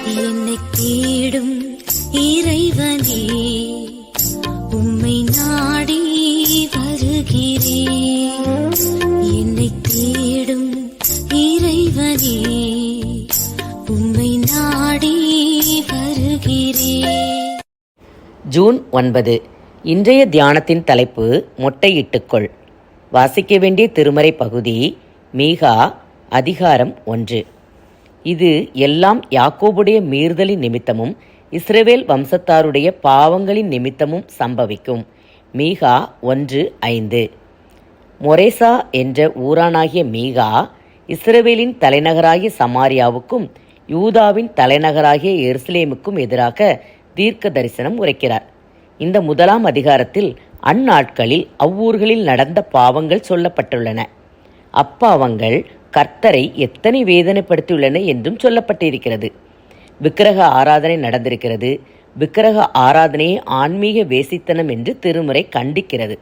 என்னை தேடும் இறைவனே, உம்மை நாடி வருகிறேன். என்னை தேடும் இறைவனே, உம்மை நாடி வருகிறேன். ஜூன் 9. இன்றைய தியானத்தின் தலைப்பு மொட்டையிட்டுக்கொள். வாசிக்க வேண்டிய திருமறை பகுதி மீகா அதிகாரம் 1. இது எல்லாம் யாக்கோபுடைய மீறுதலின் நிமித்தமும் இஸ்ரவேல் வம்சத்தாருடைய பாவங்களின் நிமித்தமும் சம்பவிக்கும். மீகா 1:5. மொரேசா என்ற ஊரானாகிய மீகா இஸ்ரவேலின் தலைநகராகிய சமாரியாவுக்கும் யூதாவின் தலைநகராகிய எருசலேமுக்கும் எதிராக தீர்க்க தரிசனம் உரைக்கிறார். இந்த 1ஆம் அதிகாரத்தில் அந்நாட்களில் அவ்வூர்களில் நடந்த பாவங்கள் சொல்லப்பட்டுள்ளன. அப்பாவங்கள் கர்த்தரை எத்தனை வேதனைப்படுத்தியுள்ளன என்றும் சொல்லப்பட்டிருக்கிறது. விக்கிரக ஆராதனை நடந்திருக்கிறது. விக்கிரக ஆராதனையை ஆன்மீக வேசித்தனம் என்று திருமுறை கண்டிக்கிறது.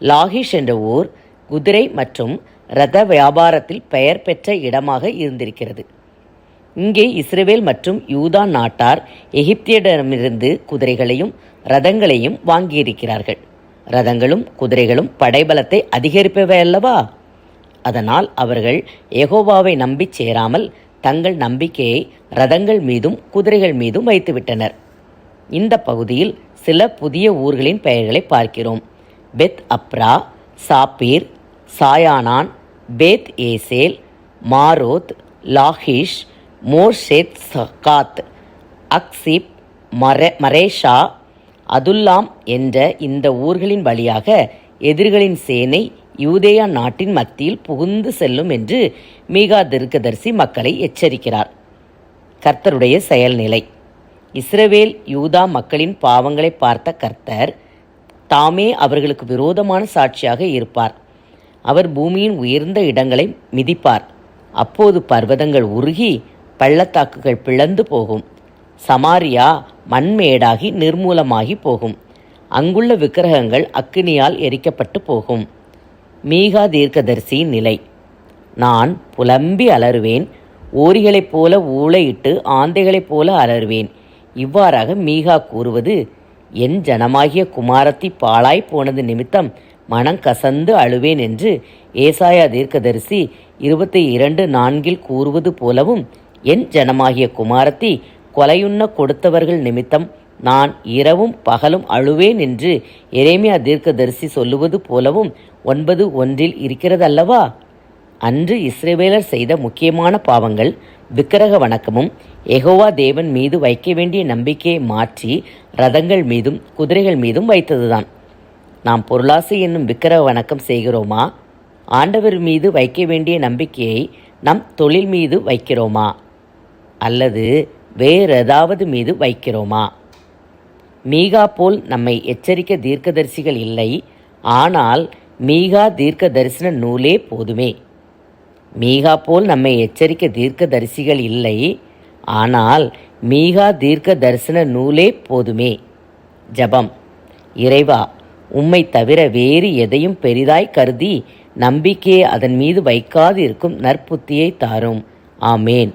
லாகிஷ் என்ற ஊர் குதிரை மற்றும் இரத வியாபாரத்தில் பெயர் பெற்ற இடமாக இருந்திருக்கிறது. இங்கே இஸ்ரவேல் மற்றும் யூதா நாட்டார் எகிப்தியரிடமிருந்து குதிரைகளையும் இரதங்களையும் வாங்கியிருக்கிறார்கள். இரதங்களும் குதிரைகளும் படைபலத்தை அதிகரிப்பவை அல்லவா? அதனால் அவர்கள் யெகோவாவை நம்பி சேராமல் தங்கள் நம்பிக்கையை இரதங்கள் மீதும் குதிரைகள் மீதும் வைத்துவிட்டனர். இந்த பகுதியில் சில புதிய ஊர்களின் பெயர்களை பார்க்கிறோம். பெத் அப்ரா, சாப்பீர், சாயானான், பேத் ஏசேல், மாரோத், லாஹிஷ், மோர்ஷேத் சகாத், அக்சிப், மரேஷா, அதுல்லாம் என்ற இந்த ஊர்களின் வழியாக எதிரிகளின் சேனை யூதேயா நாட்டின் மத்தியில் புகுந்து செல்லும் என்று மீகா தீர்க்கதரிசி மக்களை எச்சரிக்கிறார். கர்த்தருடைய செயல்நிலை. இஸ்ரவேல் யூதா மக்களின் பாவங்களை பார்த்த கர்த்தர் தாமே அவர்களுக்கு விரோதமான சாட்சியாக இருப்பார். அவர் பூமியின் உயர்ந்த இடங்களை மிதிப்பார். அப்போது பர்வதங்கள் உருகி பள்ளத்தாக்குகள் பிளந்து போகும். சமாரியா மண்மேடாகி நிர்மூலமாகி போகும். அங்குள்ள விக்கிரகங்கள் அக்கினியால் எரிக்கப்பட்டு போகும். மீகா தீர்க்கதரிசியின் நிலை. நான் புலம்பி அலறுவேன், ஓரிகளைப் போல ஊளையிட்டு ஆந்தைகளைப் போல அலறுவேன். இவ்வாறாக மீகா கூறுவது, என் ஜனமாகிய குமாரத்தி பாழாய் போனது நிமித்தம் மனம் கசந்து அழுவேன் என்று ஏசாயா தீர்க்கதரிசி 22:4 கூறுவது போலவும், என் ஜனமாகிய குமாரத்தி கொலையுண்ண கொடுத்தவர்கள் நிமித்தம் நான் இரவும் பகலும் அழுவேன் என்று எரேமியா தீர்க்கதரிசி சொல்லுவது போலவும் 9:1 இருக்கிறதல்லவா? அன்று இஸ்ரவேலர் செய்த முக்கியமான பாவங்கள் விக்கிரக வணக்கமும் யெகோவா தேவன் மீது வைக்க வேண்டிய நம்பிக்கையை மாற்றி இரதங்கள் மீதும் குதிரைகள் மீதும் வைத்ததுதான். நாம் பொருளாசை என்னும் விக்கிரக வணக்கம் செய்கிறோமா? ஆண்டவர் மீது வைக்க வேண்டிய நம்பிக்கையை நம் தொழில் மீது வைக்கிறோமா? அல்லது வேறெதாவது மீது வைக்கிறோமா? மீகா போல் நம்மை எச்சரிக்க தீர்க்கதரிசிகள் இல்லை. ஆனால் மீகா தீர்க்க தரிசன நூலே போதுமே. மீகா போல் நம்மை எச்சரிக்க தீர்க்க தரிசிகள் இல்லை. ஆனால் மீகா தீர்க்க தரிசன நூலே போதுமே. ஜபம். இறைவா, உம்மை தவிர வேறு எதையும் பெரிதாய் கருதி நம்பிக்கையை அதன் மீது வைக்காது இருக்கும் நற்புத்தியை தாரும். ஆமேன்.